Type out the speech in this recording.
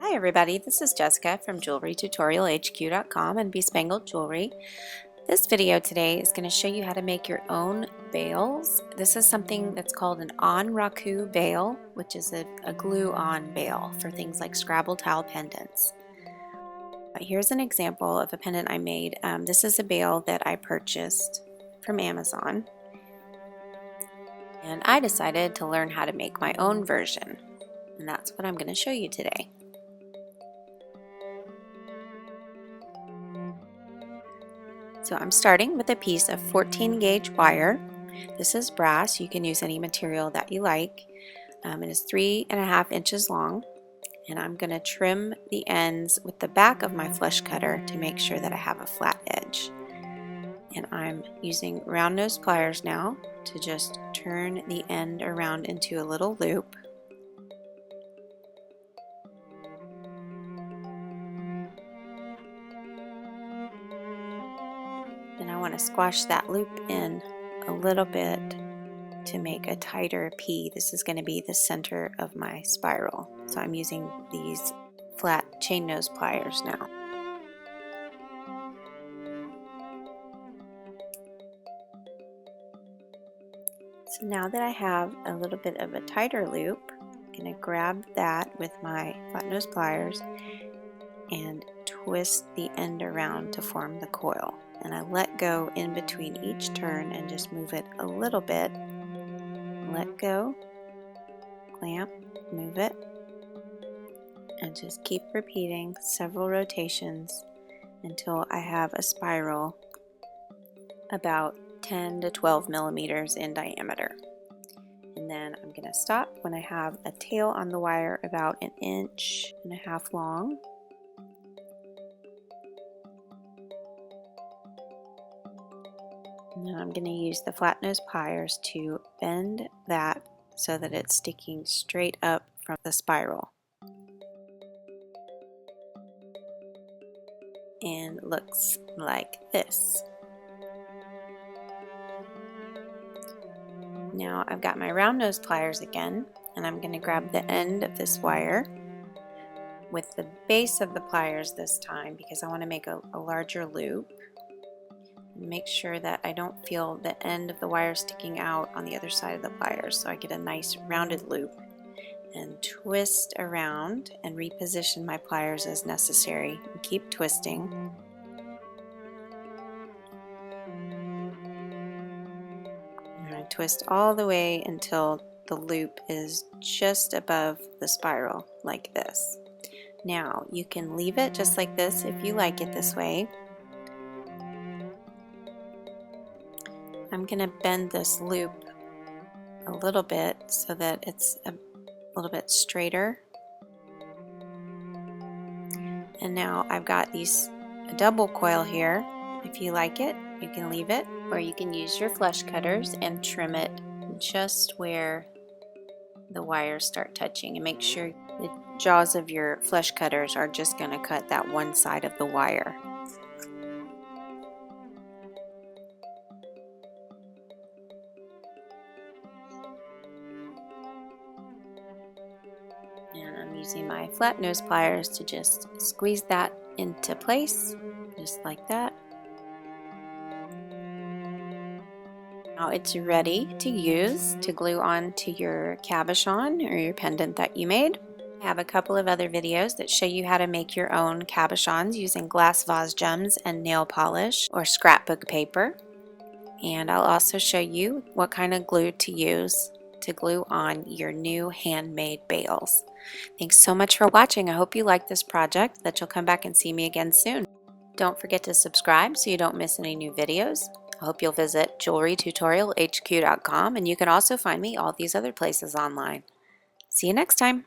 Hi everybody, this is Jessica from jewelrytutorialhq.com and Bespangled Jewelry. This video today is going to show you how to make your own bails. This is something that's called an Aanraku bail, which is a glue-on bail for things like Scrabble tile pendants. Here's an example of a pendant I made. This is a bail that I purchased from Amazon, and I decided to learn how to make my own version, and that's what I'm going to show you today. So I'm starting with a piece of 14 gauge wire. This is brass. You can use any material that you like. It is 3.5 inches long, and I'm going to trim the ends with the back of my flush cutter to make sure that I have a flat edge. And I'm using round nose pliers now to just turn the end around into a little loop. And I want to squash that loop in a little bit to make a tighter P. This is going to be the center of my spiral. So I'm using these flat chain nose pliers now. So now that I have a little bit of a tighter loop, I'm going to grab that with my flat nose pliers and twist the end around to form the coil. And I let go in between each turn and just move it a little bit. Let go, clamp, move it, and just keep repeating several rotations until I have a spiral about 10 to 12 millimeters in diameter. And then I'm going to stop when I have a tail on the wire about 1.5 inches long. And then I'm going to use the flat nose pliers to bend that so that it's sticking straight up from the spiral. And looks like this. Now I've got my round nose pliers again, and I'm going to grab the end of this wire with the base of the pliers this time because I want to make a larger loop. Make sure that I don't feel the end of the wire sticking out on the other side of the pliers, so I get a nice rounded loop, and twist around and reposition my pliers as necessary and keep twisting. And I twist all the way until the loop is just above the spiral like this. Now you can leave it just like this if you like it this way. I'm going to bend this loop a little bit so that it's a little bit straighter. And now I've got a double coil here. If you like it, you can leave it, or you can use your flush cutters and trim it just where the wires start touching, and make sure the jaws of your flush cutters are just going to cut that one side of the wire. And I'm using my flat nose pliers to just squeeze that into place, just like that. Now it's ready to use to glue onto your cabochon or your pendant that you made. I have a couple of other videos that show you how to make your own cabochons using glass vase gems and nail polish or scrapbook paper. And I'll also show you what kind of glue to use to glue on your new handmade bails. Thanks so much for watching. I hope you like this project, that you'll come back and see me again soon. Don't forget to subscribe so you don't miss any new videos. I hope you'll visit jewelrytutorialhq.com, and you can also find me all these other places online. See you next time.